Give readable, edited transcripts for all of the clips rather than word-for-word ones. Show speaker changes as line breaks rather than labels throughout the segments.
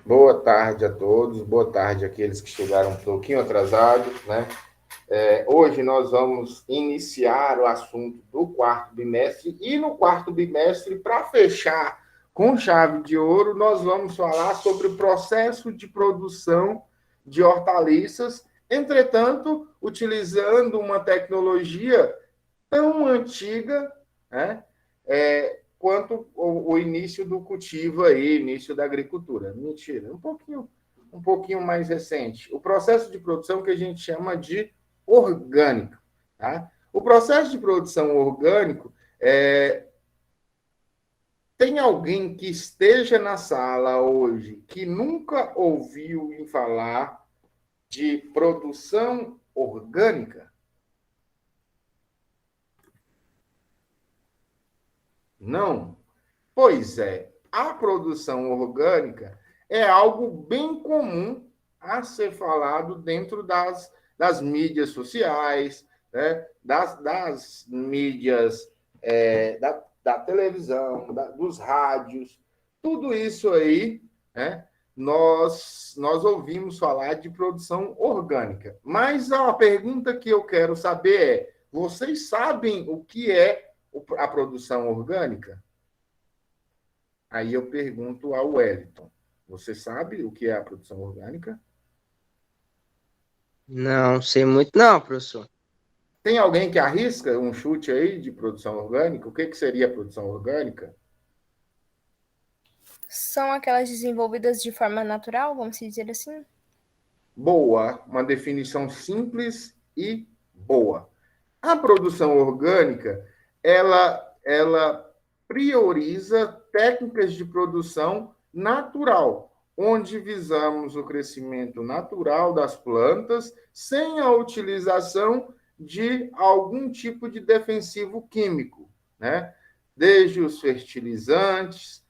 Boa tarde a todos, boa tarde àqueles que chegaram um pouquinho atrasados, né? Hoje nós vamos iniciar o assunto do quarto bimestre e no quarto bimestre, para fechar com chave de ouro, nós vamos falar sobre o processo de produção de hortaliças, entretanto, utilizando uma tecnologia tão antiga, né? Quanto o início do cultivo aí, início da agricultura. Mentira, um pouquinho mais recente. O processo de produção que a gente chama de orgânico. Tá? O processo de produção orgânico tem alguém que esteja na sala hoje que nunca ouviu em falar de produção orgânica? Não? Pois é, a produção orgânica é algo bem comum a ser falado dentro das mídias sociais, né? das mídias da televisão, dos rádios, tudo isso aí, né? Nós ouvimos falar de produção orgânica. Mas a pergunta que eu quero saber é: vocês sabem o que é a produção orgânica? Aí eu pergunto ao Wellington: você sabe o que é a produção orgânica?
Não sei muito, não, professor.
Tem alguém que arrisca um chute aí de produção orgânica? O que, que seria a produção orgânica?
São aquelas desenvolvidas de forma natural, vamos dizer assim?
Boa, uma definição simples e boa. A produção orgânica, ela prioriza técnicas de produção natural, onde visamos o crescimento natural das plantas sem a utilização de algum tipo de defensivo químico, né? Desde os fertilizantes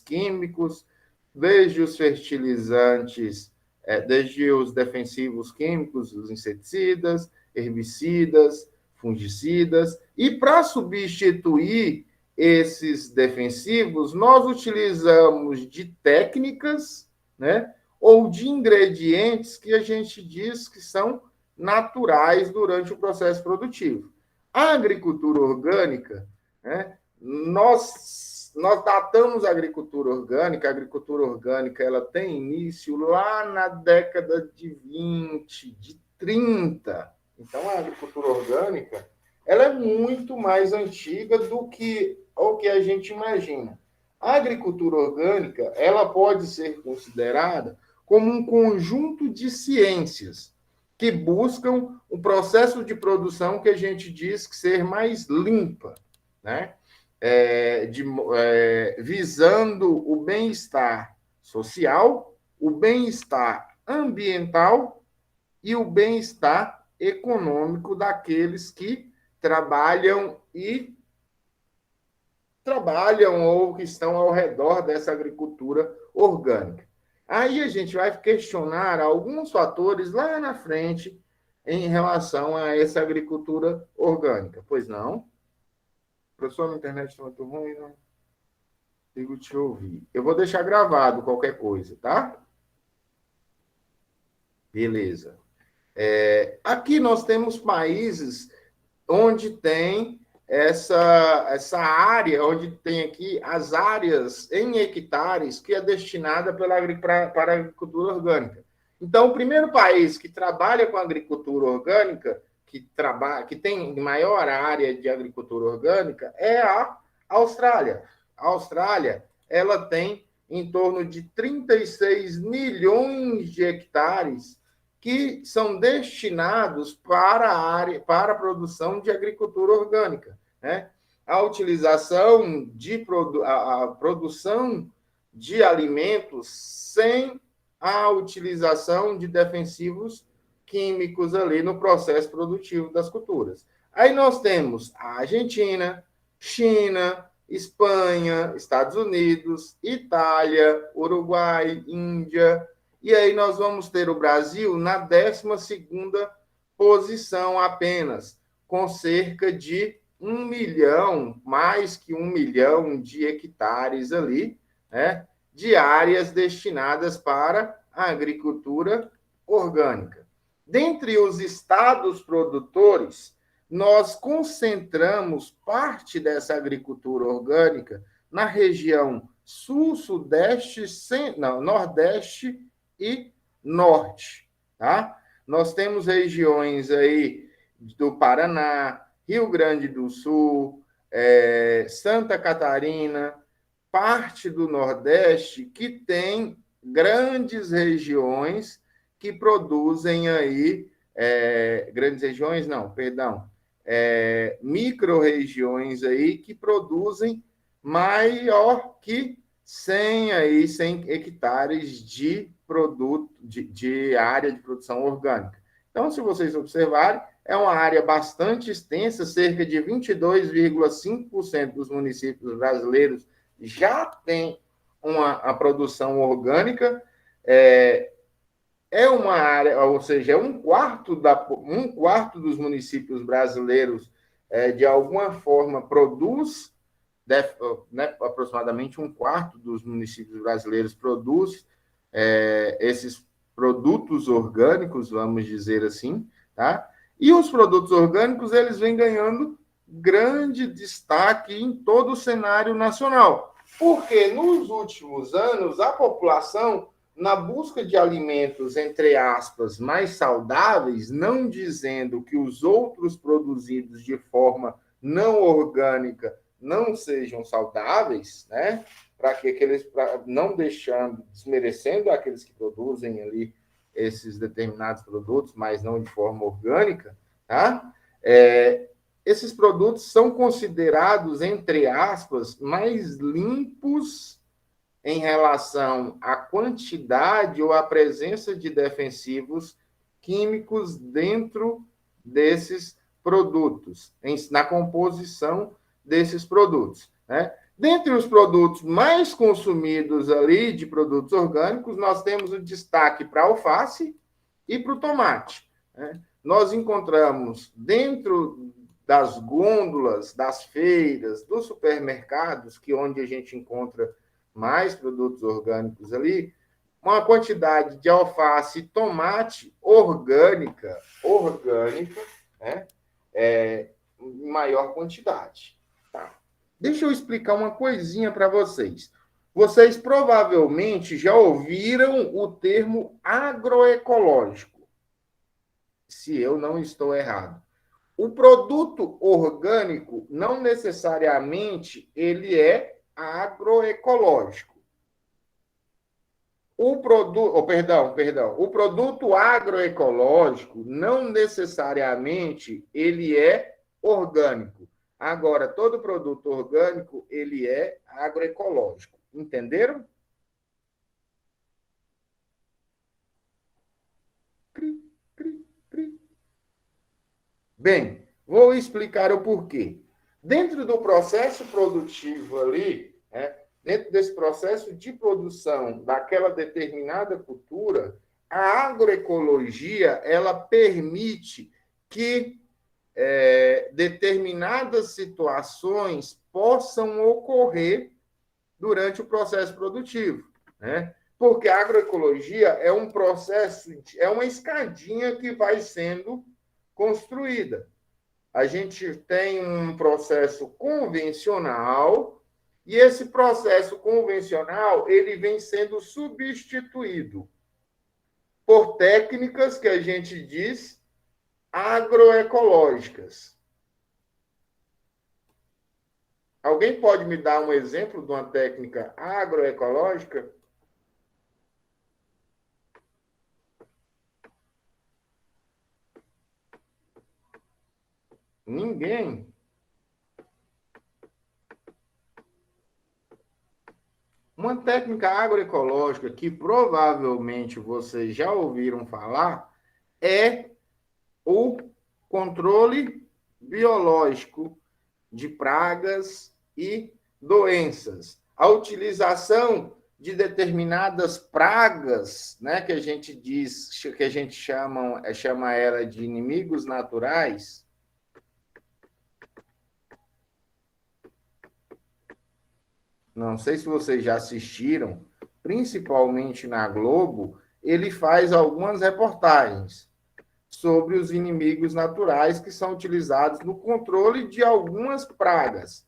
químicos, desde os fertilizantes desde os defensivos químicos, os inseticidas, herbicidas, fungicidas, e para substituir esses defensivos, nós utilizamos de técnicas, né, ou de ingredientes que a gente diz que são naturais durante o processo produtivo. A agricultura orgânica, né, nós datamos a agricultura orgânica ela tem início lá na década de 20, de 30. Então, a agricultura orgânica ela é muito mais antiga do que o que a gente imagina. A agricultura orgânica ela pode ser considerada como um conjunto de ciências que buscam o processo de produção que a gente diz que ser mais limpa, né? Visando o bem-estar social, o bem-estar ambiental e o bem-estar econômico daqueles que trabalham ou que estão ao redor dessa agricultura orgânica. Aí a gente vai questionar alguns fatores lá na frente em relação a essa agricultura orgânica. Pois não? Professor, a internet está muito ruim, não consigo te ouvir. Eu vou deixar gravado qualquer coisa, tá? Beleza. Aqui nós temos países onde tem essa área, onde tem aqui as áreas em hectares que é destinada para a agricultura orgânica. Então, o primeiro país que trabalha com agricultura orgânica, que tem maior área de agricultura orgânica, é a Austrália. A Austrália ela tem em torno de 36 milhões de hectares que são destinados para a área, para a produção de agricultura orgânica, né? A utilização a produção de alimentos sem a utilização de defensivos químicos ali no processo produtivo das culturas. Aí nós temos a Argentina, China, Espanha, Estados Unidos, Itália, Uruguai, Índia, e aí nós vamos ter o Brasil na 12ª posição apenas, com cerca de 1 milhão, mais que 1 milhão de hectares ali, né, de áreas destinadas para a agricultura orgânica. Dentre os estados produtores, nós concentramos parte dessa agricultura orgânica na região sul, sudeste, não, nordeste e norte, tá? Nós temos regiões aí do Paraná, Rio Grande do Sul, Santa Catarina, parte do Nordeste que tem grandes regiões que produzem aí, grandes regiões, não, perdão, micro-regiões aí que produzem maior que 100 hectares de produto, de área de produção orgânica. Então, se vocês observarem, é uma área bastante extensa, cerca de 22,5% dos municípios brasileiros já tem a produção orgânica, uma área, ou seja, é um quarto dos municípios brasileiros, de alguma forma, produz, né, aproximadamente um quarto dos municípios brasileiros produz esses produtos orgânicos, vamos dizer assim, tá? E os produtos orgânicos, eles vêm ganhando grande destaque em todo o cenário nacional, porque nos últimos anos a população, na busca de alimentos, entre aspas, mais saudáveis, não dizendo que os outros produzidos de forma não orgânica não sejam saudáveis, né? Para que aqueles, não deixando, desmerecendo aqueles que produzem ali esses determinados produtos, mas não de forma orgânica, tá? Esses produtos são considerados, entre aspas, mais limpos em relação à quantidade ou à presença de defensivos químicos dentro desses produtos, na composição desses produtos, né? Dentre os produtos mais consumidos ali de produtos orgânicos, nós temos o destaque para a alface e para o tomate, né? Nós encontramos dentro das gôndolas, das feiras, dos supermercados, que é onde a gente encontra mais produtos orgânicos ali, uma quantidade de alface e tomate orgânica, né? Em maior quantidade. Tá? Deixa eu explicar uma coisinha para vocês. Vocês provavelmente já ouviram o termo agroecológico, se eu não estou errado. O produto orgânico não necessariamente ele é agroecológico. O produto agroecológico não necessariamente ele é orgânico. Agora, todo produto orgânico ele é agroecológico. Entenderam? Bem, vou explicar o porquê. Dentro do processo produtivo ali, dentro desse processo de produção daquela determinada cultura, a agroecologia ela permite que determinadas situações possam ocorrer durante o processo produtivo, né? Porque a agroecologia é um processo, é uma escadinha que vai sendo construída. A gente tem um processo convencional e esse processo convencional ele vem sendo substituído por técnicas que a gente diz agroecológicas. Alguém pode me dar um exemplo de uma técnica agroecológica? Ninguém. Uma técnica agroecológica que provavelmente vocês já ouviram falar é o controle biológico de pragas e doenças. A utilização de determinadas pragas, né, que a gente diz, que a gente chama ela de inimigos naturais, não sei se vocês já assistiram, principalmente na Globo, ele faz algumas reportagens sobre os inimigos naturais que são utilizados no controle de algumas pragas.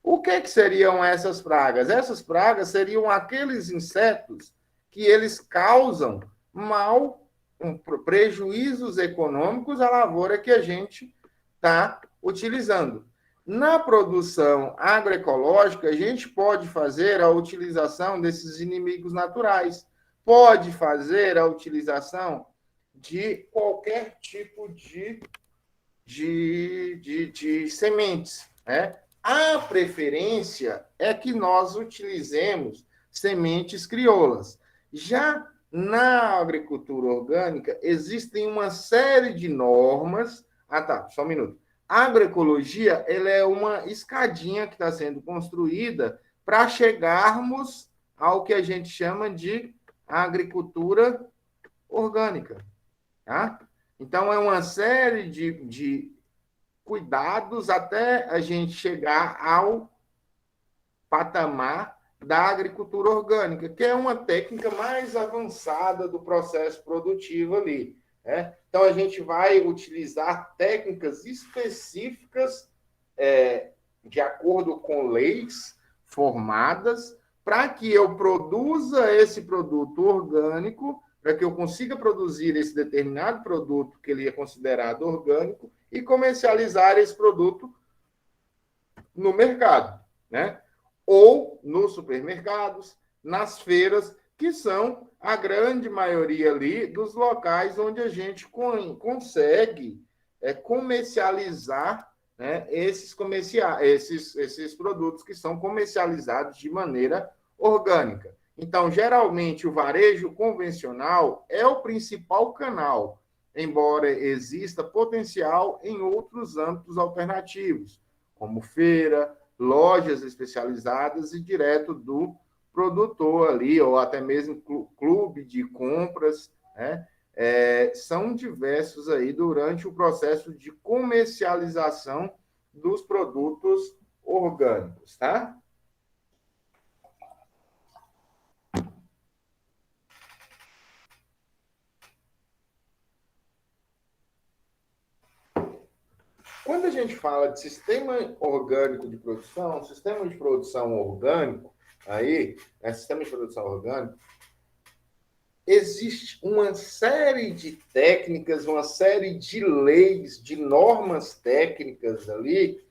O que seriam essas pragas? Essas pragas seriam aqueles insetos que eles causam prejuízos econômicos à lavoura que a gente está utilizando. Na produção agroecológica, a gente pode fazer a utilização desses inimigos naturais, pode fazer a utilização de qualquer tipo de sementes, né? A preferência é que nós utilizemos sementes crioulas. Já na agricultura orgânica, existem uma série de normas. Ah, tá, só um minuto. A agroecologia, ela é uma escadinha que está sendo construída para chegarmos ao que a gente chama de agricultura orgânica. Tá? Então, é uma série de cuidados até a gente chegar ao patamar da agricultura orgânica, que é uma técnica mais avançada do processo produtivo ali. Né? Então, a gente vai utilizar técnicas específicas de acordo com leis formadas para que eu produza esse produto orgânico, para que eu consiga produzir esse determinado produto que ele é considerado orgânico e comercializar esse produto no mercado, né? Ou nos supermercados, nas feiras, que são a grande maioria ali dos locais onde a gente consegue comercializar, né, esses produtos que são comercializados de maneira orgânica. Então, geralmente, o varejo convencional é o principal canal, embora exista potencial em outros âmbitos alternativos, como feira, lojas especializadas e direto do produtor ali, ou até mesmo clube de compras, né? São diversos aí durante o processo de comercialização dos produtos orgânicos, tá? Quando a gente fala de sistema orgânico de produção, sistema de produção orgânico, sistema de produção orgânico, existe uma série de técnicas, uma série de leis, de normas técnicas ali,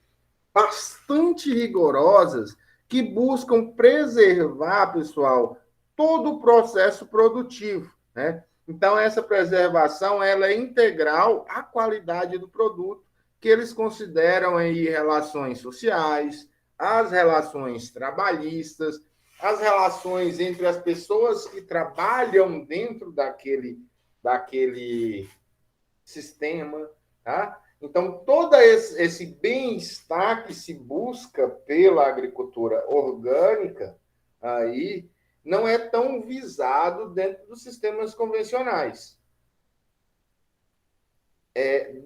bastante rigorosas, que buscam preservar, pessoal, todo o processo produtivo, né? Então, essa preservação ela é integral à qualidade do produto, que eles consideram aí relações sociais, as relações trabalhistas, as relações entre as pessoas que trabalham dentro daquele sistema, tá? Então, todo esse bem-estar que se busca pela agricultura orgânica aí não é tão visado dentro dos sistemas convencionais.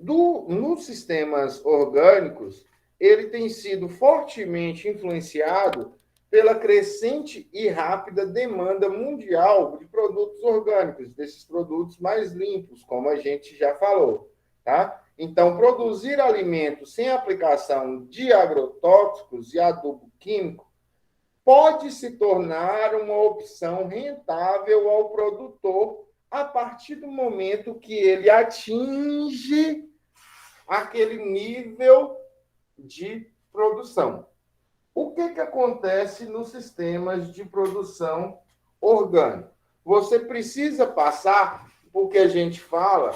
Nos sistemas orgânicos, ele tem sido fortemente influenciado pela crescente e rápida demanda mundial de produtos orgânicos, desses produtos mais limpos, como a gente já falou, tá? Então, produzir alimentos sem aplicação de agrotóxicos e adubo químico pode se tornar uma opção rentável ao produtor a partir do momento que ele atinge aquele nível de produção. O que acontece nos sistemas de produção orgânica? Você precisa passar por que a gente fala,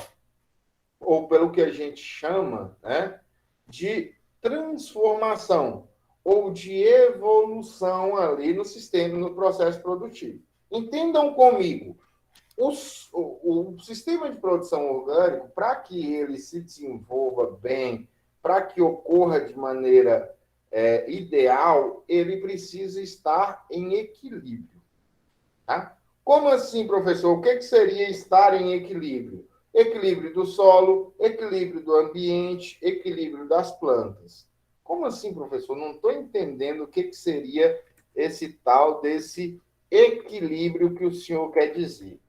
ou pelo que a gente chama, né, de transformação ou de evolução ali no sistema, no processo produtivo. Entendam comigo, o sistema de produção orgânico, para que ele se desenvolva bem, para que ocorra de maneira ideal, ele precisa estar em equilíbrio. Tá? Como assim, professor? O que seria estar em equilíbrio? Equilíbrio do solo, equilíbrio do ambiente, equilíbrio das plantas. Como assim, professor? Não estou entendendo o que seria esse tal desse equilíbrio que o senhor quer dizer.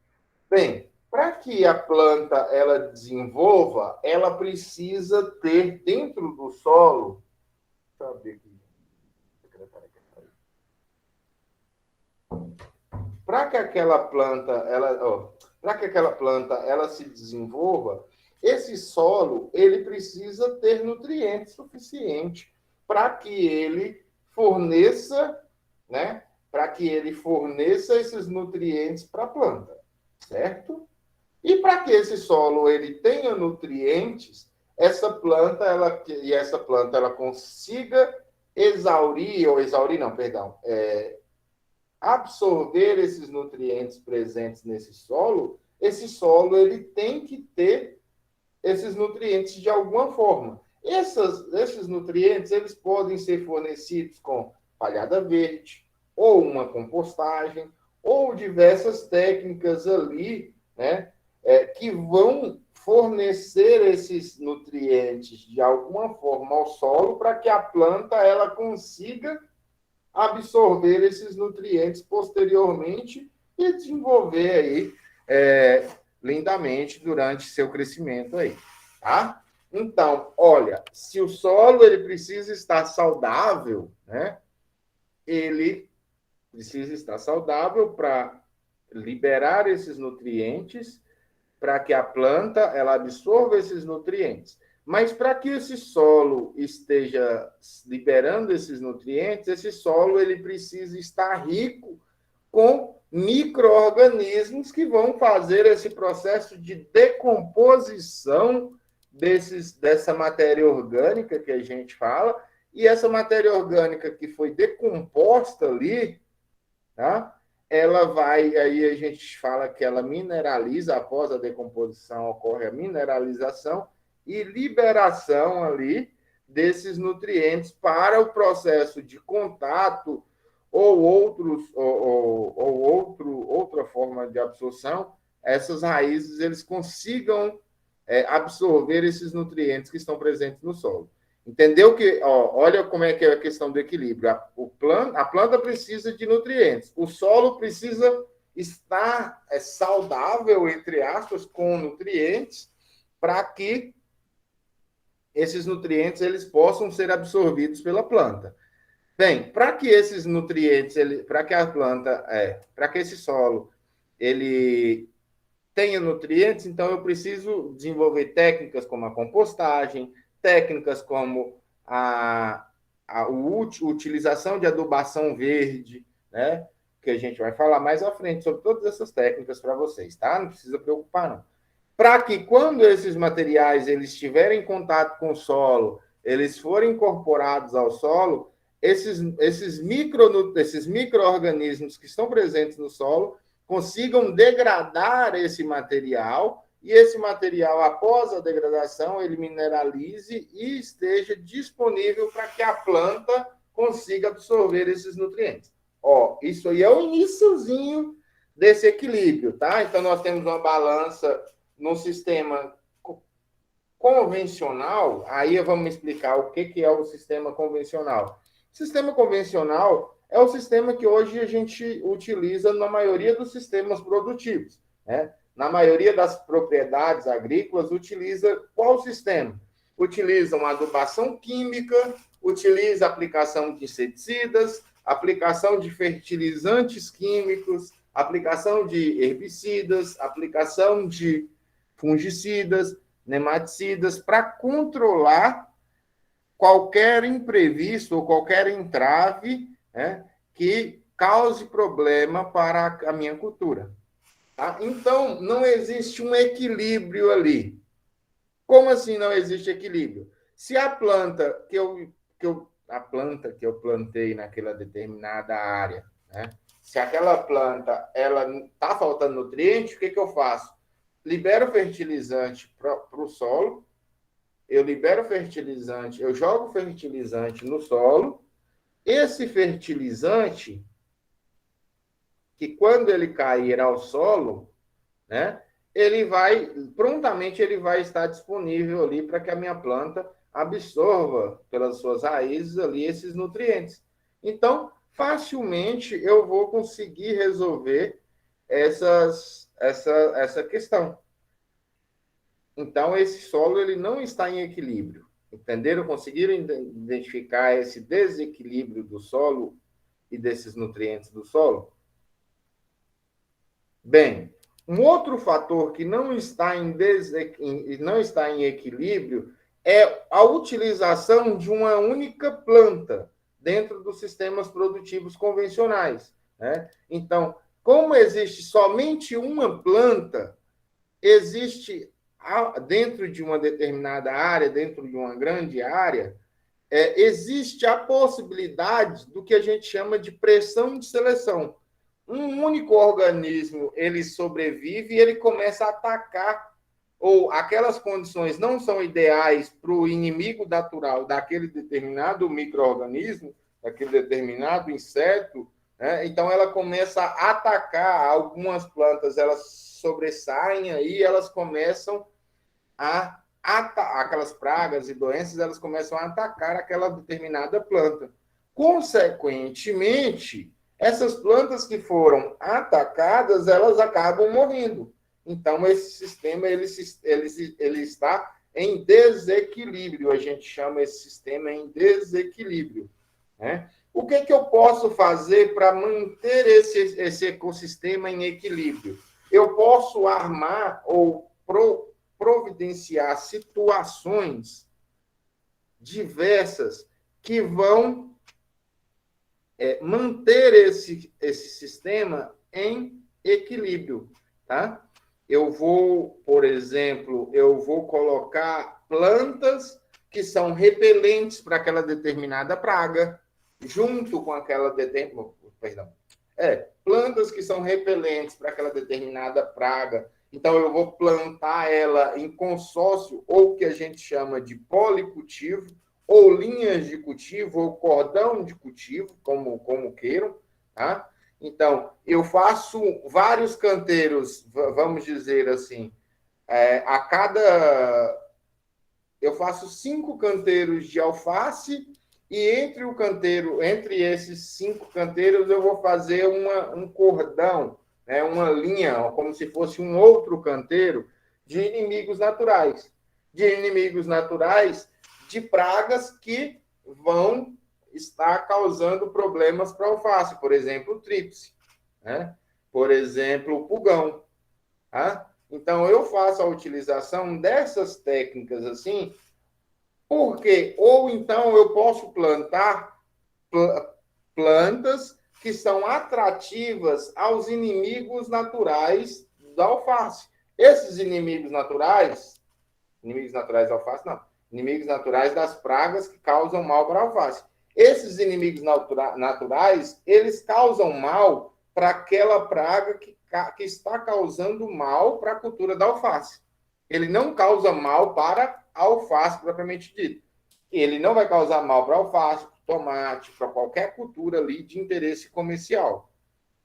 Bem, para que a planta ela desenvolva, ela precisa ter dentro do solo. Deixa eu abrir aqui. Para que aquela planta ela se desenvolva, esse solo ele precisa ter nutrientes suficientes para que ele forneça, né? Para que ele forneça esses nutrientes para a planta, certo? E para que esse solo ele tenha nutrientes, essa planta ela consiga absorver esses nutrientes presentes nesse solo, esse solo ele tem que ter esses nutrientes de alguma forma. Esses nutrientes eles podem ser fornecidos com palhada verde, ou uma compostagem, ou diversas técnicas ali, né, que vão fornecer esses nutrientes de alguma forma ao solo para que a planta ela consiga absorver esses nutrientes posteriormente e desenvolver aí lindamente durante seu crescimento aí, tá? Então, olha, se o solo ele precisa estar saudável, né? Ele precisa estar saudável para liberar esses nutrientes, para que a planta ela absorva esses nutrientes. Mas para que esse solo esteja liberando esses nutrientes, esse solo ele precisa estar rico com micro-organismos que vão fazer esse processo de decomposição dessa matéria orgânica que a gente fala, e essa matéria orgânica que foi decomposta ali, tá? Ela vai, aí a gente fala que ela mineraliza, após a decomposição ocorre a mineralização e liberação ali desses nutrientes para o processo de contato ou outra forma de absorção, essas raízes eles consigam absorver esses nutrientes que estão presentes no solo. Entendeu que, olha como é que é a questão do equilíbrio. A planta precisa de nutrientes. O solo precisa estar saudável, entre aspas, com nutrientes, para que esses nutrientes eles possam ser absorvidos pela planta. Bem, para que esses nutrientes, para que a planta, para que esse solo ele tenha nutrientes, então eu preciso desenvolver técnicas como a compostagem, técnicas como a utilização de adubação verde, né? Que a gente vai falar mais à frente sobre todas essas técnicas para vocês, tá? Não precisa preocupar, não. Para que quando esses materiais eles estiverem em contato com o solo, eles forem incorporados ao solo, esses micro-organismos que estão presentes no solo consigam degradar esse material, e esse material, após a degradação, ele mineralize e esteja disponível para que a planta consiga absorver esses nutrientes. Isso aí é o iniciozinho desse equilíbrio, tá? Então, nós temos uma balança no sistema convencional, aí vamos explicar o que é o sistema convencional. O sistema convencional é o sistema que hoje a gente utiliza na maioria dos sistemas produtivos, né? Na maioria das propriedades agrícolas, utiliza qual sistema? Utiliza uma adubação química, utiliza a aplicação de inseticidas, aplicação de fertilizantes químicos, aplicação de herbicidas, aplicação de fungicidas, nematicidas, para controlar qualquer imprevisto ou qualquer entrave, né, que cause problema para a minha cultura. Tá? Então, não existe um equilíbrio ali. Como assim não existe equilíbrio? Se a planta que eu plantei naquela determinada área, né, se aquela planta ela está faltando nutriente, o que eu faço? Libero fertilizante para o solo, eu jogo fertilizante no solo. Esse fertilizante, que quando ele cair ao solo, né, prontamente ele vai estar disponível ali para que a minha planta absorva pelas suas raízes ali esses nutrientes. Então, facilmente eu vou conseguir resolver essa questão. Então, esse solo ele não está em equilíbrio. Entenderam? Conseguiram identificar esse desequilíbrio do solo e desses nutrientes do solo? Bem, um outro fator que não está em equilíbrio é a utilização de uma única planta dentro dos sistemas produtivos convencionais, né? Então, como existe somente uma planta, existe dentro de uma determinada área, dentro de uma grande área, existe a possibilidade do que a gente chama de pressão de seleção. Um único organismo, ele sobrevive e ele começa a atacar, ou aquelas condições não são ideais para o inimigo natural daquele determinado micro-organismo, daquele determinado inseto, né? Então ela começa a atacar algumas plantas, elas sobressaem aí, elas começam aquelas pragas e doenças, elas começam a atacar aquela determinada planta. Consequentemente, essas plantas que foram atacadas, elas acabam morrendo. Então, esse sistema ele está em desequilíbrio. A gente chama esse sistema em desequilíbrio, né? O que eu posso fazer para manter esse ecossistema em equilíbrio? Eu posso armar ou providenciar situações diversas que vão manter esse sistema em equilíbrio, tá? Eu vou, por exemplo, colocar plantas que são repelentes para aquela determinada praga, junto com aquela plantas que são repelentes para aquela determinada praga. Então, eu vou plantar ela em consórcio, ou o que a gente chama de policultivo, ou linhas de cultivo, ou cordão de cultivo, como queiram, tá? Então, eu faço vários canteiros, vamos dizer assim, eu faço 5 canteiros de alface, e entre esses 5 canteiros, eu vou fazer um cordão, né, uma linha, como se fosse um outro canteiro de inimigos naturais. De pragas que vão estar causando problemas para a alface, por exemplo, o tríplice, né? Por exemplo, o pulgão. Tá? Então, eu faço a utilização dessas técnicas assim, porque, ou então eu posso plantar plantas que são atrativas aos inimigos naturais da alface. Esses inimigos naturais da alface, não, inimigos naturais das pragas que causam mal para a alface. Esses inimigos naturais, eles causam mal para aquela praga que está causando mal para a cultura da alface. Ele não causa mal para a alface propriamente dito. Ele não vai causar mal para a alface, para tomate, para qualquer cultura ali de interesse comercial.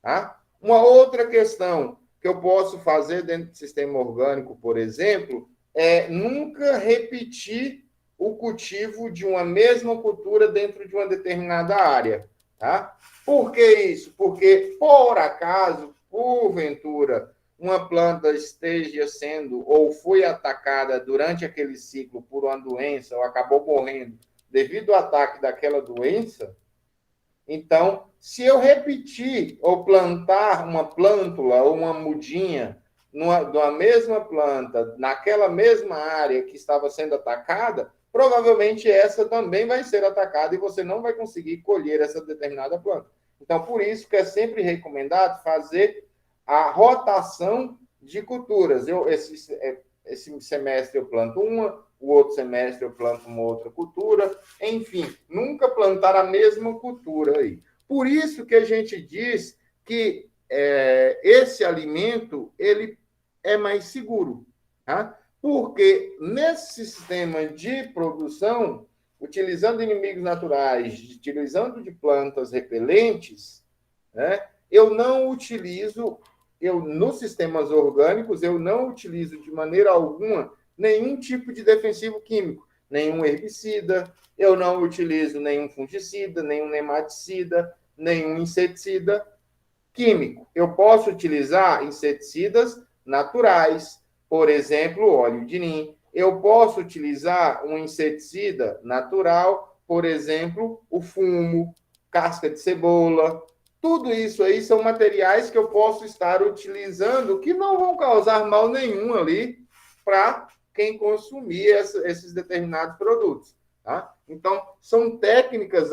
Tá? Uma outra questão que eu posso fazer dentro do sistema orgânico, por exemplo, é nunca repetir o cultivo de uma mesma cultura dentro de uma determinada área. Tá? Por que isso? Porque, por acaso, porventura, uma planta esteja sendo ou foi atacada durante aquele ciclo por uma doença ou acabou morrendo devido ao ataque daquela doença, então, se eu repetir ou plantar uma plântula ou uma mudinha da mesma planta, naquela mesma área que estava sendo atacada, provavelmente essa também vai ser atacada e você não vai conseguir colher essa determinada planta. Então, por isso que é sempre recomendado fazer a rotação de culturas. Esse semestre eu planto uma, o outro semestre eu planto uma outra cultura, enfim, nunca plantar a mesma cultura aí. Por isso que a gente diz que esse alimento ele é mais seguro, tá? Porque nesse sistema de produção, utilizando inimigos naturais, utilizando de plantas repelentes, né, nos sistemas orgânicos, eu não utilizo de maneira alguma nenhum tipo de defensivo químico, nenhum herbicida, eu não utilizo nenhum fungicida, nenhum nematicida, nenhum inseticida químico. Eu posso utilizar inseticidas naturais, por exemplo, óleo de nim. Eu posso utilizar um inseticida natural, por exemplo, o fumo, casca de cebola. Tudo isso aí são materiais que eu posso estar utilizando que não vão causar mal nenhum ali para quem consumir esses determinados produtos. Tá? Então, são técnicas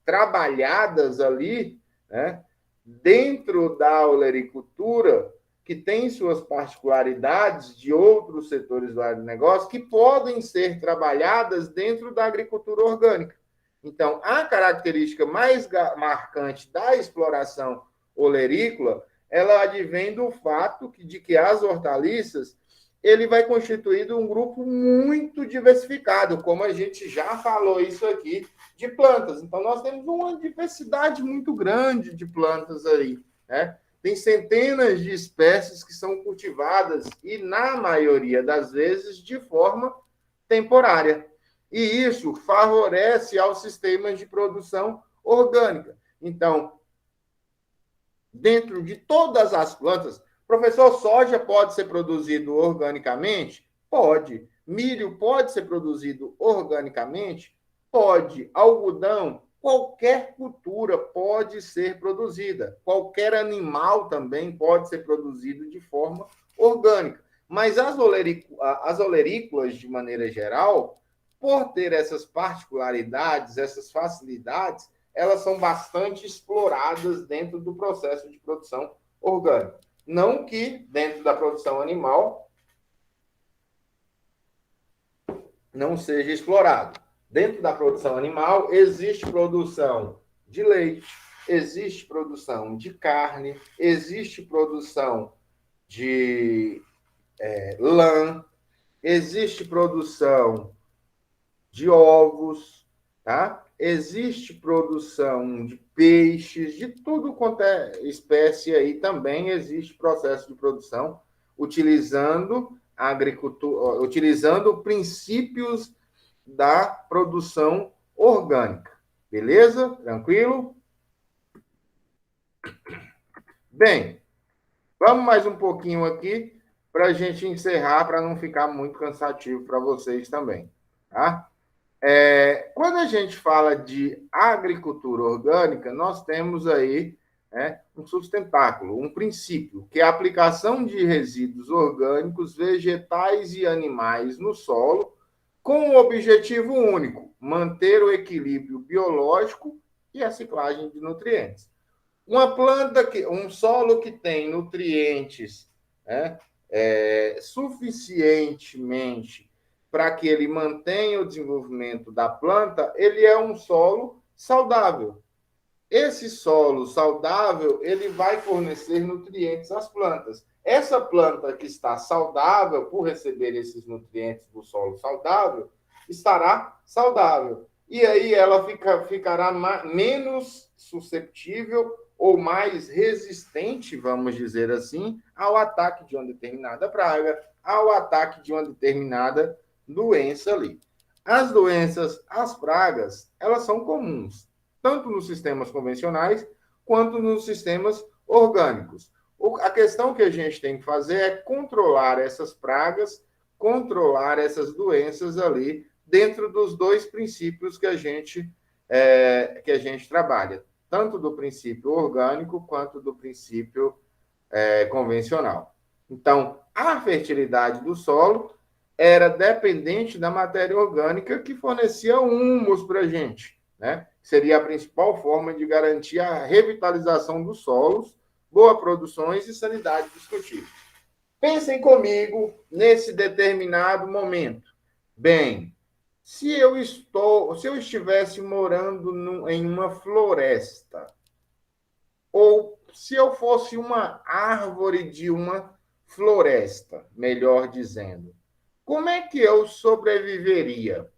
trabalhadas ali, né, dentro da olericultura, que tem suas particularidades de outros setores do agronegócio, que podem ser trabalhadas dentro da agricultura orgânica. Então, a característica mais marcante da exploração olerícola, ela advém do fato de que as hortaliças, ele vai constituindo um grupo muito diversificado, como a gente já falou isso aqui, de plantas. Então, nós temos uma diversidade muito grande de plantas aí, né? Tem centenas de espécies que são cultivadas e, na maioria das vezes, de forma temporária. E isso favorece aos sistemas de produção orgânica. Então, dentro de todas as plantas, professor, soja pode ser produzido organicamente? Pode. Milho pode ser produzido organicamente? Pode. Algodão, qualquer cultura pode ser produzida. Qualquer animal também pode ser produzido de forma orgânica. Mas as olerícolas, de maneira geral, por ter essas particularidades, essas facilidades, elas são bastante exploradas dentro do processo de produção orgânica. Não que dentro da produção animal não seja explorado. Dentro da produção animal existe produção de leite, existe produção de carne, existe produção de lã, existe produção de ovos, tá? Existe produção de peixes, de tudo quanto é espécie aí também existe processo de produção utilizando a agricultura, utilizando princípios da produção orgânica. Beleza? Tranquilo? Bem, vamos mais um pouquinho aqui para a gente encerrar, para não ficar muito cansativo para vocês também, tá? Quando a gente fala de agricultura orgânica, nós temos aí, né, um sustentáculo, um princípio, que é a aplicação de resíduos orgânicos, vegetais e animais no solo, com o objetivo único, manter o equilíbrio biológico e a ciclagem de nutrientes. Um solo que tem nutrientes, né, suficientemente para que ele mantenha o desenvolvimento da planta, ele é um solo saudável. Esse solo saudável, ele vai fornecer nutrientes às plantas. Essa planta que está saudável, por receber esses nutrientes do solo saudável, estará saudável. E aí ela ficará menos susceptível ou mais resistente, vamos dizer assim, ao ataque de uma determinada praga, ao ataque de uma determinada doença ali. As doenças, as pragas, elas são comuns, tanto nos sistemas convencionais quanto nos sistemas orgânicos. A questão que a gente tem que fazer é controlar essas pragas, controlar essas doenças ali dentro dos dois princípios que a gente trabalha, tanto do princípio orgânico quanto do princípio convencional. Então, a fertilidade do solo era dependente da matéria orgânica que fornecia humus para a gente, né? Seria a principal forma de garantir a revitalização dos solos, boa produções e sanidade dos cultivos. Pensem comigo nesse determinado momento. Bem, se eu estivesse morando em uma floresta, ou se eu fosse uma árvore de uma floresta, melhor dizendo, como é que eu sobreviveria?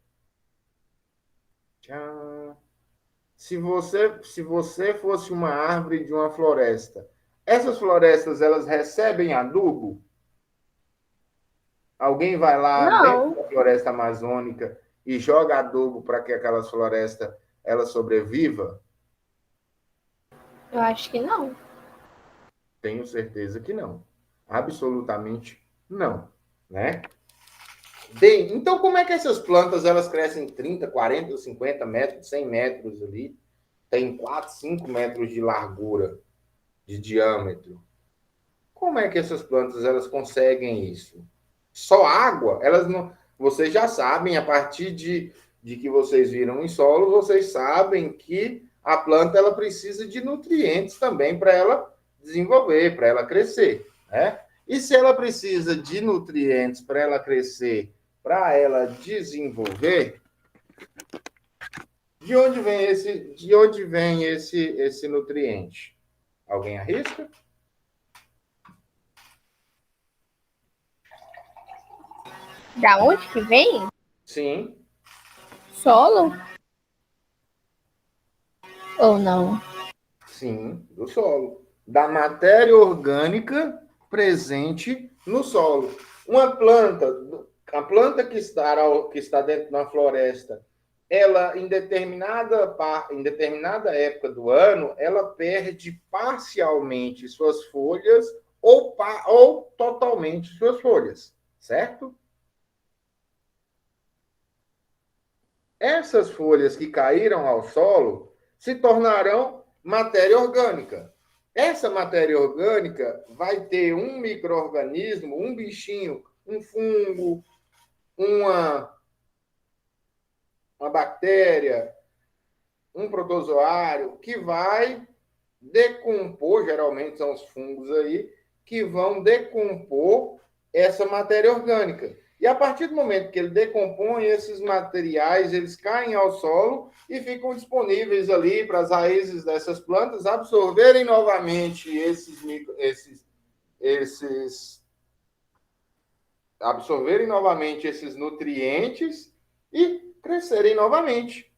Se você fosse uma árvore de uma floresta, essas florestas, elas recebem adubo? Alguém vai lá dentro da floresta amazônica e joga adubo para que aquelas florestas ela sobreviva?
Eu acho que não.
Tenho certeza que não. Absolutamente não, né? Bem, então como é que essas plantas elas crescem 30, 40, 50 metros, 100 metros ali? Tem 4, 5 metros de largura, de diâmetro. Como é que essas plantas elas conseguem isso? Só água? Elas não. Vocês já sabem, a partir de que vocês viram em solo, vocês sabem que a planta ela precisa de nutrientes também para ela desenvolver, para ela crescer, né? E se ela precisa de nutrientes para ela crescer, para ela desenvolver, de onde vem esse nutriente? Alguém arrisca?
Da onde que vem?
Sim,
Solo? Ou não?
sim, do solo. Da matéria orgânica presente no solo. Uma planta, a planta que está dentro de uma floresta, ela, em determinada época do ano, ela perde parcialmente suas folhas ou totalmente suas folhas, certo? Essas folhas que caíram ao solo se tornarão matéria orgânica. Essa matéria orgânica vai ter um micro-organismo, um bichinho, um fungo, uma, uma bactéria, um protozoário, que vai decompor, geralmente são os fungos aí, que vão decompor essa matéria orgânica. E a partir do momento que ele decompõe, esses materiais, eles caem ao solo e ficam disponíveis ali para as raízes dessas plantas absorverem novamente esses nutrientes e crescerem novamente.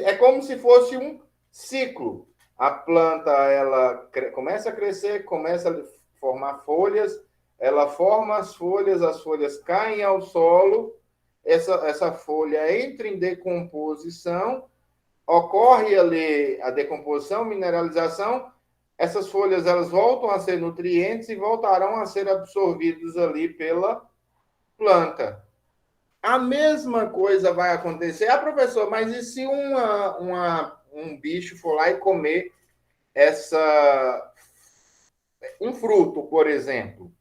É como se fosse um ciclo. A planta ela começa a crescer, começa a formar folhas, ela forma as folhas caem ao solo, essa folha entra em decomposição, ocorre ali a decomposição, mineralização, essas folhas elas voltam a ser nutrientes e voltarão a ser absorvidos ali pela planta. A mesma coisa vai acontecer. Ah, professor, mas e se um bicho for lá e comer um fruto, por exemplo,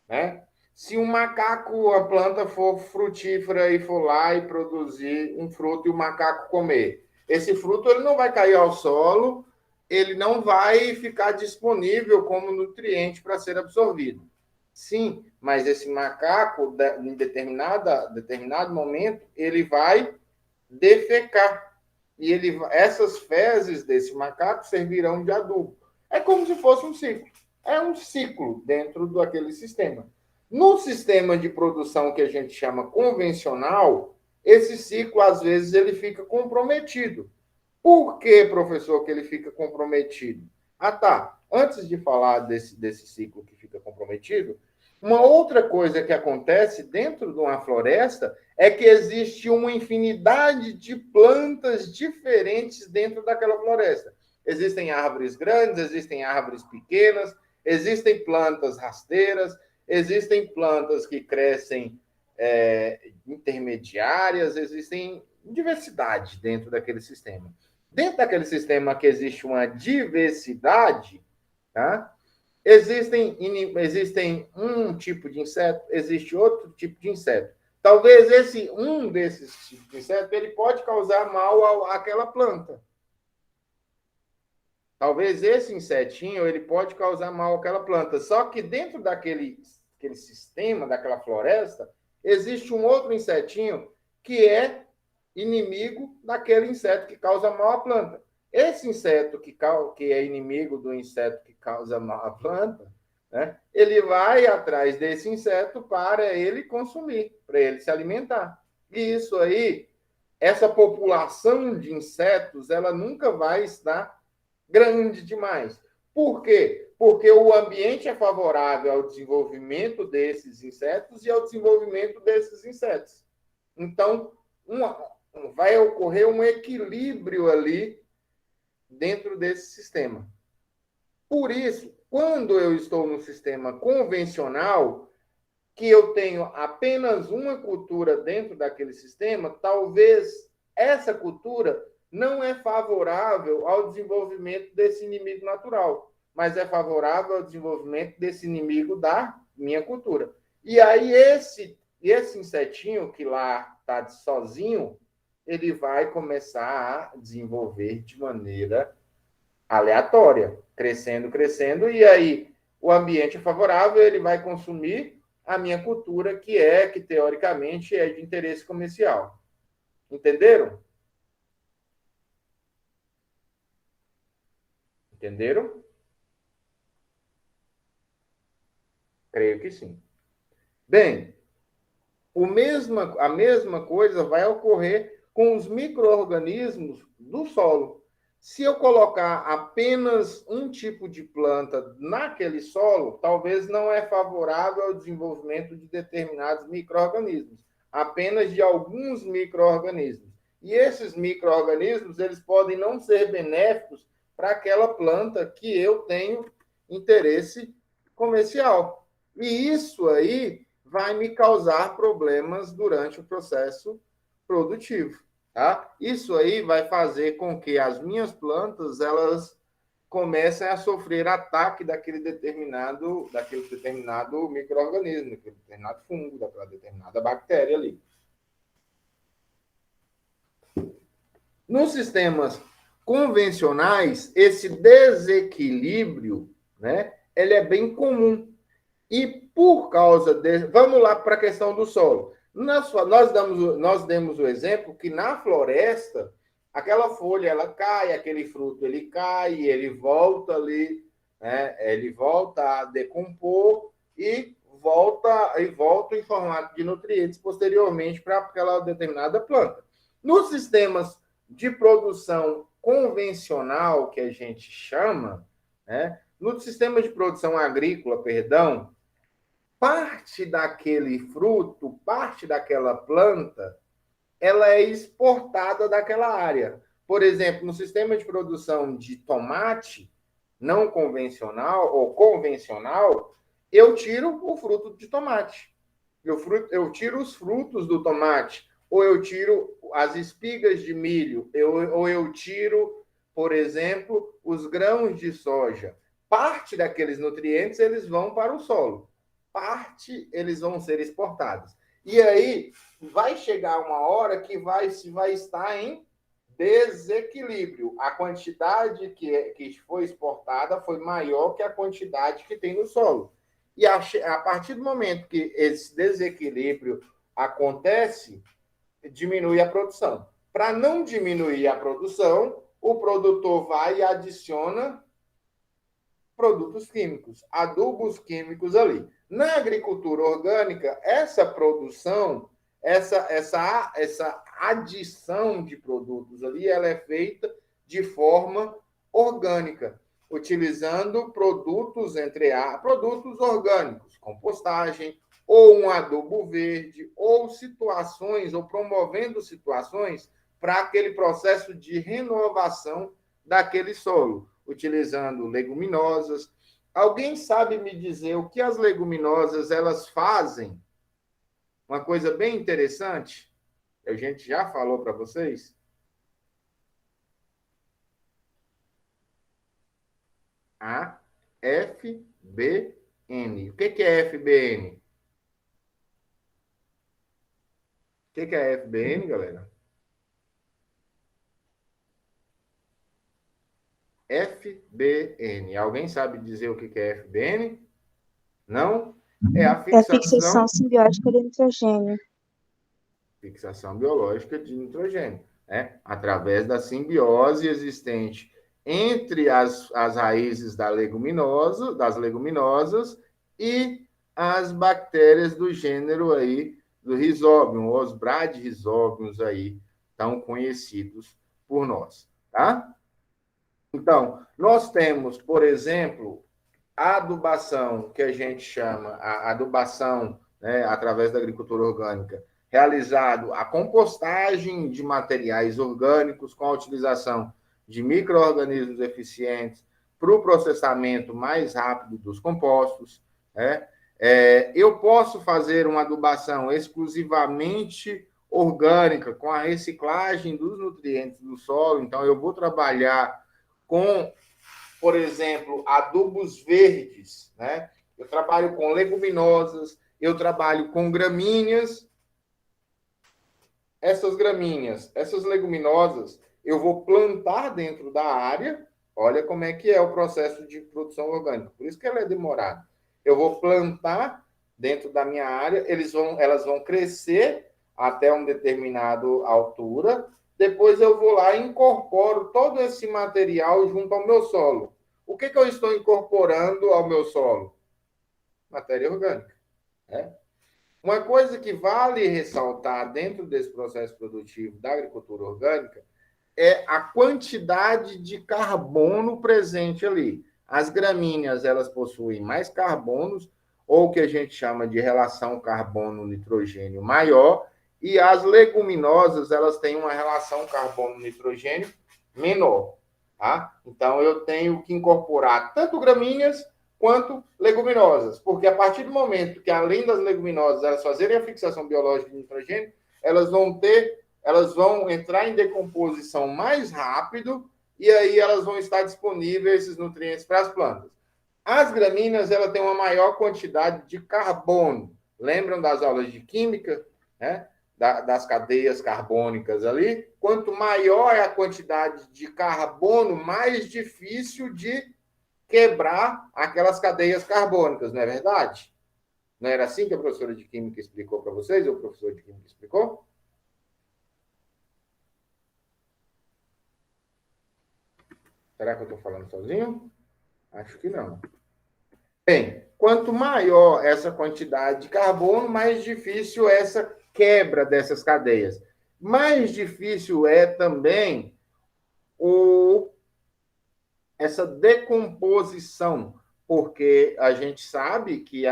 né? Se um macaco, a planta for frutífera e for lá e produzir um fruto e o macaco comer, esse fruto ele não vai cair ao solo, ele não vai ficar disponível como nutriente para ser absorvido. Sim, mas esse macaco, em determinado momento, ele vai defecar. E essas fezes desse macaco servirão de adubo. É como se fosse um ciclo. É um ciclo dentro daquele sistema. No sistema de produção que a gente chama convencional, esse ciclo, às vezes, ele fica comprometido. Por que, professor, que ele fica comprometido? Ah, tá. Antes de falar desse ciclo que fica comprometido, uma outra coisa que acontece dentro de uma floresta é que existe uma infinidade de plantas diferentes dentro daquela floresta. Existem árvores grandes, existem árvores pequenas, existem plantas rasteiras, existem plantas que crescem intermediárias, existem diversidade dentro daquele sistema. Dentro daquele sistema que existe uma diversidade, tá? Existem um tipo de inseto, existe outro tipo de inseto. Talvez um desses tipos de inseto ele pode causar mal àquela planta. Talvez esse insetinho ele pode causar mal àquela planta. Só que dentro daquele sistema, daquela floresta, existe um outro insetinho que é inimigo daquele inseto que causa mal à planta. Esse inseto que é inimigo do inseto que causa mal à planta, né, ele vai atrás desse inseto para ele consumir, para ele se alimentar. E isso aí, essa população de insetos, ela nunca vai estar grande demais. Por quê? Porque o ambiente é favorável ao desenvolvimento desses insetos e ao desenvolvimento desses insetos. Então, vai ocorrer um equilíbrio ali dentro desse sistema. Por isso, quando eu estou no sistema convencional, que eu tenho apenas uma cultura dentro daquele sistema, talvez essa cultura não é favorável ao desenvolvimento desse inimigo natural, mas é favorável ao desenvolvimento desse inimigo da minha cultura. E aí esse insetinho que lá está sozinho, ele vai começar a desenvolver de maneira aleatória, crescendo, crescendo, e aí o ambiente é favorável, ele vai consumir a minha cultura, que teoricamente é de interesse comercial. Entenderam? Entenderam? Creio que sim. Bem, a mesma coisa vai ocorrer com os micro-organismos do solo. Se eu colocar apenas um tipo de planta naquele solo, talvez não é favorável ao desenvolvimento de determinados micro-organismos, apenas de alguns micro-organismos. E esses micro-organismos, eles podem não ser benéficos para aquela planta que eu tenho interesse comercial. E isso aí vai me causar problemas durante o processo produtivo. Tá? Isso aí vai fazer com que as minhas plantas elas comecem a sofrer ataque daquele determinado micro-organismo, daquele determinado fungo, daquela determinada bactéria ali. Nos sistemas convencionais, esse desequilíbrio, né, ele é bem comum. E por causa desse... Vamos lá para a questão do solo. Nós demos o exemplo que na floresta, aquela folha ela cai, aquele fruto ele cai, ele volta ali, né? Ele volta a decompor e volta em formato de nutrientes posteriormente para aquela determinada planta. Nos sistemas de produção convencional, que a gente chama, né? No sistema de produção agrícola, perdão, parte daquele fruto, parte daquela planta, ela é exportada daquela área. Por exemplo, no sistema de produção de tomate, não convencional ou convencional, eu tiro o fruto de tomate. Eu tiro os frutos do tomate, ou eu tiro as espigas de milho, ou eu tiro, por exemplo, os grãos de soja. Parte daqueles nutrientes eles vão para o solo. Parte eles vão ser exportados. E aí vai chegar uma hora que vai estar em desequilíbrio. A quantidade que foi exportada foi maior que a quantidade que tem no solo. E a partir do momento que esse desequilíbrio acontece, diminui a produção. Para não diminuir a produção, o produtor vai e adiciona produtos químicos, adubos químicos ali. Na agricultura orgânica, essa produção, essa adição de produtos ali, ela é feita de forma orgânica, utilizando produtos produtos orgânicos, compostagem, ou um adubo verde, ou situações, ou promovendo situações para aquele processo de renovação daquele solo, utilizando leguminosas. Alguém sabe me dizer o que as leguminosas elas fazem? Uma coisa bem interessante, a gente já falou para vocês. A FBN. O que é FBN? O que é FBN, galera? FBN. Alguém sabe dizer o que é FBN? Não? É a
fixação simbiótica de nitrogênio.
Fixação biológica de nitrogênio, né? Através da simbiose existente entre as raízes das leguminosas e as bactérias do gênero aí do Rhizobium, os Bradyrhizobiums aí, tão conhecidos por nós, tá? Então, nós temos, por exemplo, a adubação, que a gente chama a adubação, né, através da agricultura orgânica, realizado a compostagem de materiais orgânicos com a utilização de micro-organismos eficientes para o processamento mais rápido dos compostos, né? Eu posso fazer uma adubação exclusivamente orgânica, com a reciclagem dos nutrientes do solo. Então, eu vou trabalhar com, por exemplo, adubos verdes, né? Eu trabalho com leguminosas, eu trabalho com gramíneas. Essas gramíneas, essas leguminosas, eu vou plantar dentro da área. Olha como é que é o processo de produção orgânica. Por isso que ela é demorada. Eu vou plantar dentro da minha área, elas vão crescer até uma determinada altura. Depois eu vou lá e incorporo todo esse material junto ao meu solo. O que eu estou incorporando ao meu solo? Matéria orgânica, né? Uma coisa que vale ressaltar dentro desse processo produtivo da agricultura orgânica é a quantidade de carbono presente ali. As gramíneas, elas possuem mais carbonos, ou o que a gente chama de relação carbono-nitrogênio maior, e as leguminosas, elas têm uma relação carbono-nitrogênio menor, tá? Então, eu tenho que incorporar tanto gramíneas quanto leguminosas, porque a partir do momento que, além das leguminosas, elas fazerem a fixação biológica de nitrogênio, elas vão entrar em decomposição mais rápido e aí elas vão estar disponíveis esses nutrientes para as plantas. As gramíneas, ela tem uma maior quantidade de carbono. Lembram das aulas de química, né? Das cadeias carbônicas ali? Quanto maior é a quantidade de carbono, mais difícil de quebrar aquelas cadeias carbônicas, não é verdade? Não era assim que a professora de química explicou para vocês, ou o professor de química explicou? Será que eu estou falando sozinho? Acho que não. Bem, quanto maior essa quantidade de carbono, mais difícil essa quebra dessas cadeias. Mais difícil é também essa decomposição, porque a gente sabe que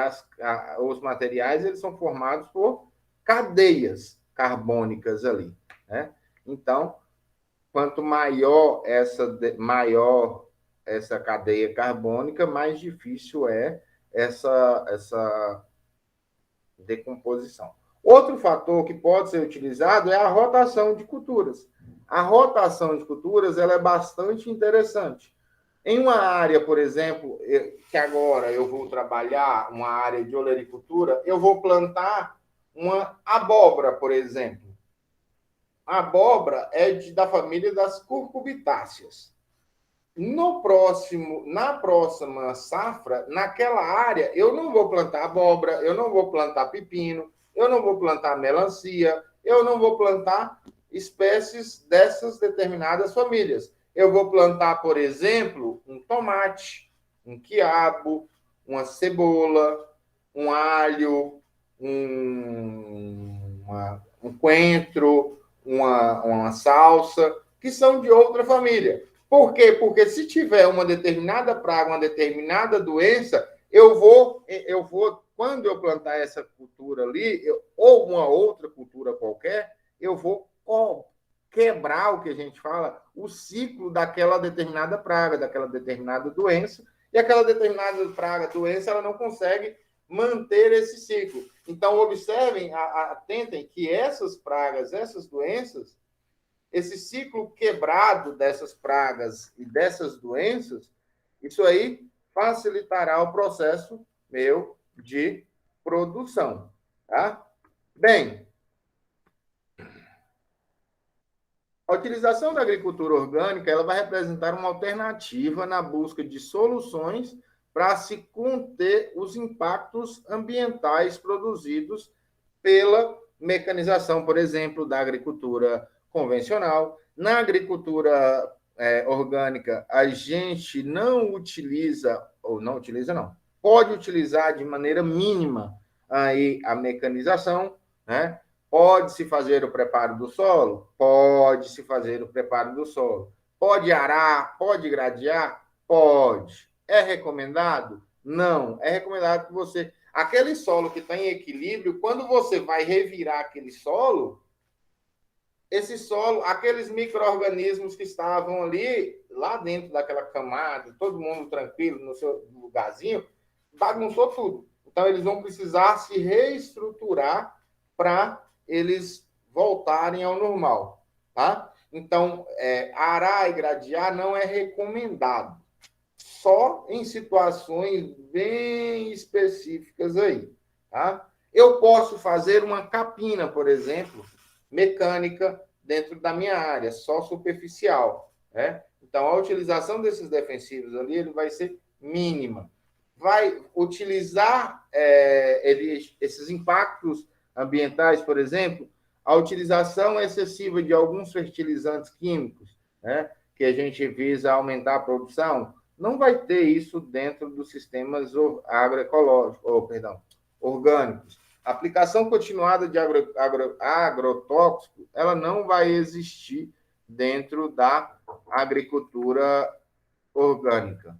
os materiais eles são formados por cadeias carbônicas ali, né? Então, quanto maior essa cadeia carbônica, mais difícil é essa decomposição. Outro fator que pode ser utilizado é a rotação de culturas. A rotação de culturas ela é bastante interessante. Em uma área, por exemplo, que agora eu vou trabalhar, uma área de olericultura, eu vou plantar uma abóbora, por exemplo. A abóbora é da família das cucurbitáceas. Na próxima safra, naquela área, eu não vou plantar abóbora, eu não vou plantar pepino, eu não vou plantar melancia, eu não vou plantar espécies dessas determinadas famílias. Eu vou plantar, por exemplo, um tomate, um quiabo, uma cebola, um alho, um coentro, uma salsa, que são de outra família. Por quê? Porque se tiver uma determinada praga, uma determinada doença, eu vou, quando eu plantar essa cultura ali, ou uma outra cultura qualquer, eu vou quebrar o que a gente fala, o ciclo daquela determinada praga, daquela determinada doença, e aquela determinada praga, doença, ela não consegue manter esse ciclo. Então, observem, atentem que essas pragas, essas doenças, esse ciclo quebrado dessas pragas e dessas doenças, isso aí facilitará o processo meu de produção, tá? Bem, a utilização da agricultura orgânica ela vai representar uma alternativa na busca de soluções para se conter os impactos ambientais produzidos pela mecanização, por exemplo, da agricultura convencional. Na agricultura orgânica, a gente não utiliza, pode utilizar de maneira mínima aí a mecanização, né? Pode-se fazer o preparo do solo? Pode-se fazer o preparo do solo. Pode arar? Pode gradear? Pode. É recomendado? Não. É recomendado que você... Aquele solo que está em equilíbrio, quando você vai revirar aquele solo, esse solo, aqueles micro-organismos que estavam ali, lá dentro daquela camada, todo mundo tranquilo no seu lugarzinho, bagunçou tudo. Então, eles vão precisar se reestruturar para eles voltarem ao normal, tá? Então, arar e gradear não é recomendado, só em situações bem específicas aí, tá? Eu posso fazer uma capina, por exemplo, mecânica dentro da minha área, só superficial, né? Então, a utilização desses defensivos ali ele vai ser mínima. Vai utilizar esses impactos ambientais, por exemplo, a utilização excessiva de alguns fertilizantes químicos, né, que a gente visa aumentar a produção, não vai ter isso dentro dos sistemas agroecológicos, orgânicos. A aplicação continuada de agrotóxico, ela não vai existir dentro da agricultura orgânica.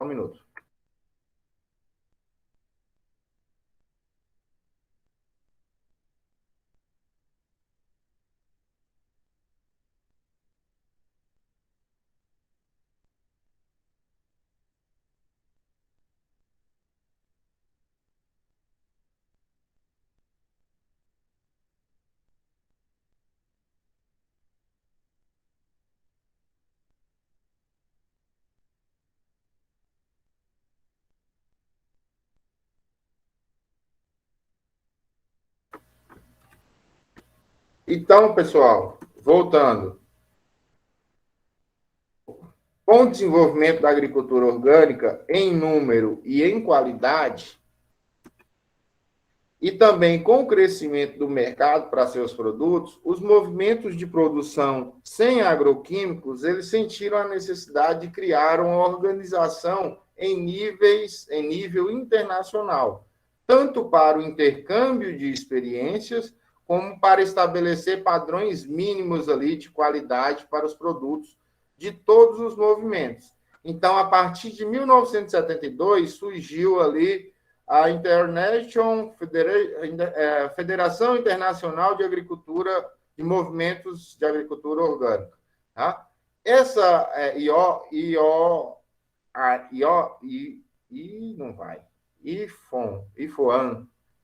Um minuto. Então, pessoal, voltando. Com o desenvolvimento da agricultura orgânica em número e em qualidade, e também com o crescimento do mercado para seus produtos, os movimentos de produção sem agroquímicos, eles sentiram a necessidade de criar uma organização em nível internacional, tanto para o intercâmbio de experiências, como para estabelecer padrões mínimos ali de qualidade para os produtos de todos os movimentos. Então, a partir de 1972, surgiu ali a Federação Internacional de Agricultura, de Movimentos de Agricultura Orgânica. Tá? Essa não vai.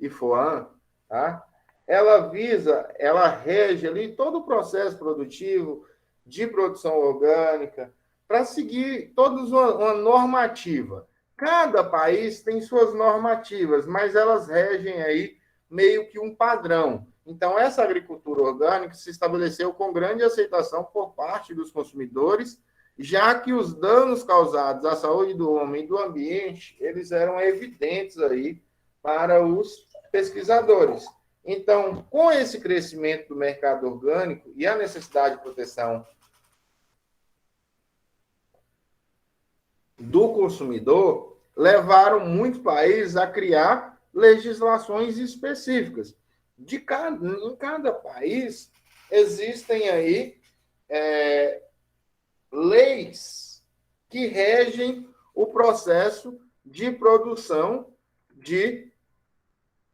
IFOAM, tá? Ela rege ali todo o processo produtivo de produção orgânica para seguir todos uma normativa. Cada país tem suas normativas, mas elas regem aí meio que um padrão. Então, essa agricultura orgânica se estabeleceu com grande aceitação por parte dos consumidores, já que os danos causados à saúde do homem e do ambiente, eles eram evidentes aí para os pesquisadores. Então, com esse crescimento do mercado orgânico e a necessidade de proteção do consumidor, levaram muitos países a criar legislações específicas. Em cada país existem aí leis que regem o processo de produção de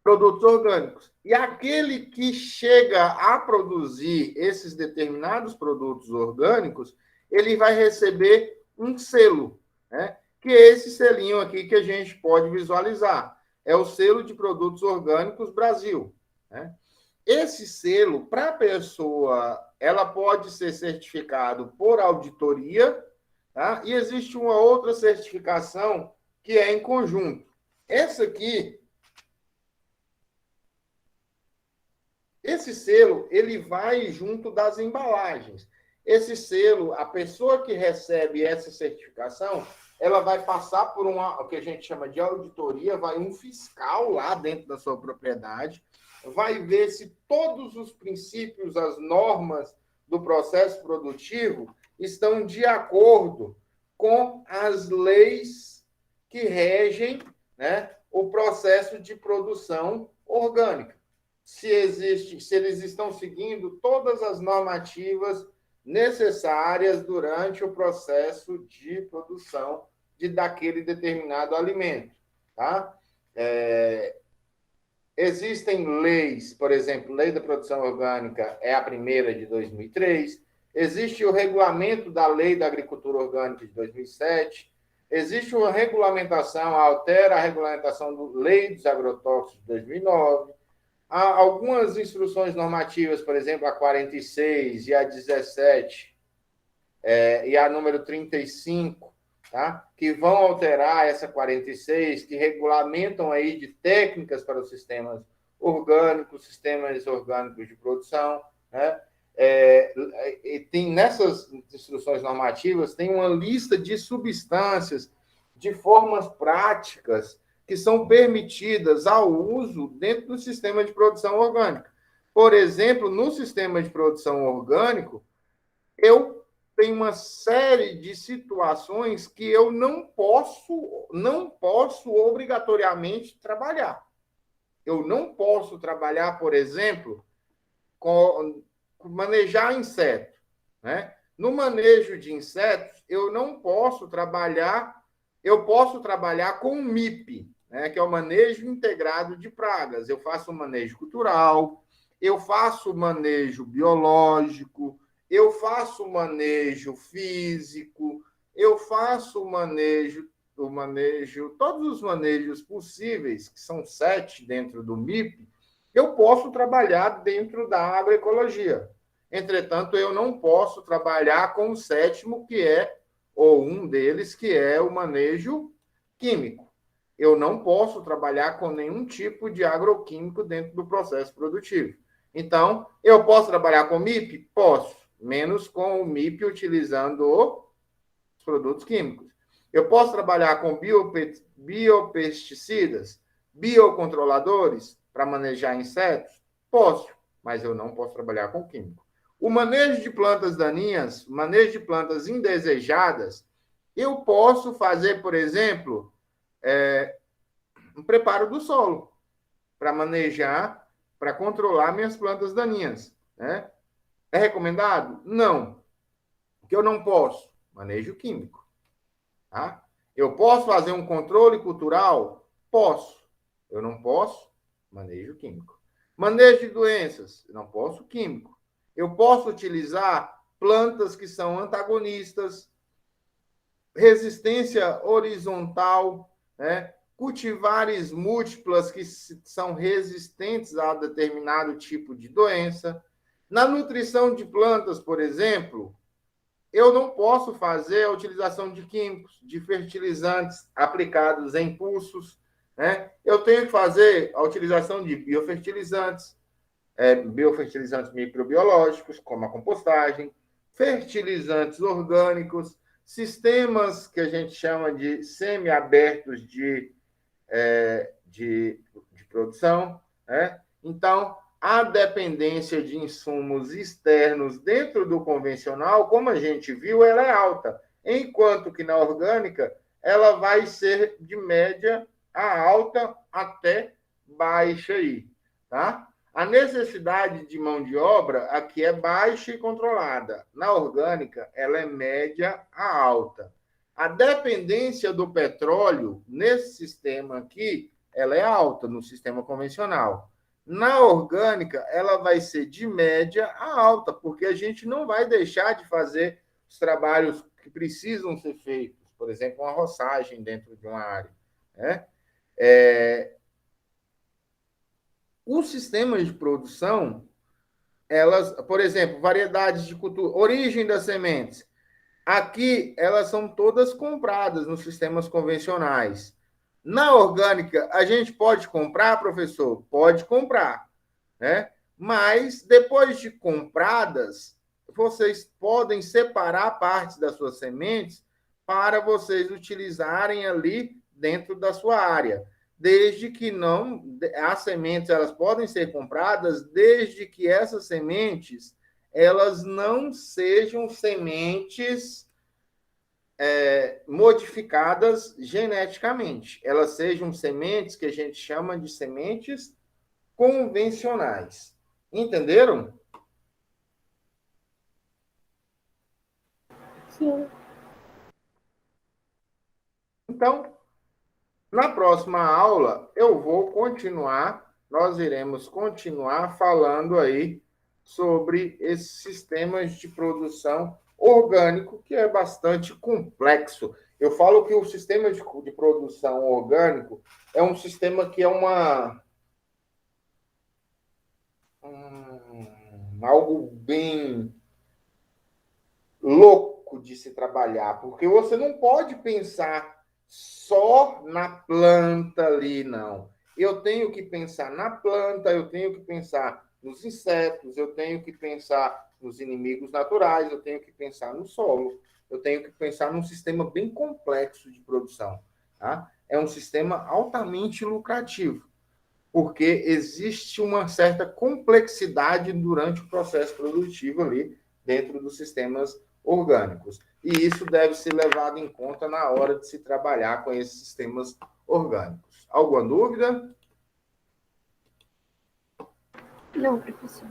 produtos orgânicos. E aquele que chega a produzir esses determinados produtos orgânicos, ele vai receber um selo, né? Que é esse selinho aqui que a gente pode visualizar. É o selo de produtos orgânicos Brasil, né? Esse selo, para a pessoa, ela pode ser certificado por auditoria, tá? E existe uma outra certificação que é em conjunto. Essa aqui, esse selo, ele vai junto das embalagens. Esse selo, a pessoa que recebe essa certificação, ela vai passar por o que a gente chama de auditoria, vai um fiscal lá dentro da sua propriedade, vai ver se todos os princípios, as normas do processo produtivo estão de acordo com as leis que regem, né, o processo de produção orgânica. Se eles estão seguindo todas as normativas necessárias durante o processo de produção daquele determinado alimento, tá? Existem leis, por exemplo, Lei da Produção Orgânica é a primeira de 2003. Existe o regulamento da Lei da Agricultura Orgânica de 2007. Existe uma regulamentação, altera a regulamentação da Lei dos Agrotóxicos de 2009. Há algumas instruções normativas, por exemplo, a 46 e a 17, e a número 35, tá? Que vão alterar essa 46, que regulamentam aí de técnicas para os sistemas orgânicos de produção, né? E tem nessas instruções normativas tem uma lista de substâncias, de formas práticas que são permitidas ao uso dentro do sistema de produção orgânica. Por exemplo, no sistema de produção orgânico, eu tenho uma série de situações que eu não posso obrigatoriamente trabalhar. Eu não posso trabalhar, por exemplo, com manejar inseto, né? No manejo de insetos, eu não posso trabalhar, eu posso trabalhar com o MIP, né, que é o manejo integrado de pragas. Eu faço manejo cultural, eu faço manejo biológico, eu faço manejo físico, eu faço todos os manejos possíveis, que são 7 dentro do MIP, eu posso trabalhar dentro da agroecologia. Entretanto, eu não posso trabalhar com o 7º, que é, ou um deles, que é o manejo químico. Eu não posso trabalhar com nenhum tipo de agroquímico dentro do processo produtivo. Então, eu posso trabalhar com MIP? Posso, menos com o MIP utilizando os produtos químicos. Eu posso trabalhar com biopesticidas, biocontroladores para manejar insetos? Posso, mas eu não posso trabalhar com químico. O manejo de plantas daninhas, manejo de plantas indesejadas, eu posso fazer, por exemplo, um preparo do solo para manejar, para controlar minhas plantas daninhas, né? É recomendado? Não. O que eu não posso? Manejo químico. Tá? Eu posso fazer um controle cultural? Posso. Eu não posso? Manejo químico. Manejo de doenças? Não posso químico. Eu posso utilizar plantas que são antagonistas, resistência horizontal, né? Cultivares múltiplas que são resistentes a determinado tipo de doença. Na nutrição de plantas, por exemplo, eu não posso fazer a utilização de químicos, de fertilizantes aplicados em pulsos, né? Eu tenho que fazer a utilização de biofertilizantes, biofertilizantes microbiológicos, como a compostagem, fertilizantes orgânicos, sistemas que a gente chama de semi-abertos de produção, né? Então, a dependência de insumos externos dentro do convencional, como a gente viu, ela é alta, enquanto que na orgânica ela vai ser de média a alta até baixa aí, tá? A necessidade de mão de obra aqui é baixa e controlada. Na orgânica, ela é média a alta. A dependência do petróleo nesse sistema aqui, ela é alta no sistema convencional. Na orgânica, ela vai ser de média a alta, porque a gente não vai deixar de fazer os trabalhos que precisam ser feitos, por exemplo, uma roçagem dentro de uma área, né? Os sistemas de produção, elas, por exemplo, variedades de cultura, origem das sementes, aqui elas são todas compradas nos sistemas convencionais. Na orgânica, a gente pode comprar, professor? Pode comprar, né? Mas depois de compradas, vocês podem separar partes das suas sementes para vocês utilizarem ali dentro da sua área. Desde que não, as sementes elas podem ser compradas desde que essas sementes elas não sejam sementes modificadas geneticamente. Elas sejam sementes que a gente chama de sementes convencionais. Entenderam?
Sim.
Então, na próxima aula, eu vou continuar. nós iremos continuar falando aí sobre esses sistemas de produção orgânico, que é bastante complexo. Eu falo que o sistema de produção orgânico é um sistema que é algo bem louco de se trabalhar, porque você não pode pensar só na planta ali, não. Eu tenho que pensar na planta, eu tenho que pensar nos insetos, eu tenho que pensar nos inimigos naturais, eu tenho que pensar no solo, eu tenho que pensar num sistema bem complexo de produção. Tá? É um sistema altamente lucrativo, porque existe uma certa complexidade durante o processo produtivo ali dentro dos sistemas orgânicos. E isso deve ser levado em conta na hora de se trabalhar com esses sistemas orgânicos. Alguma dúvida?
Não, professor.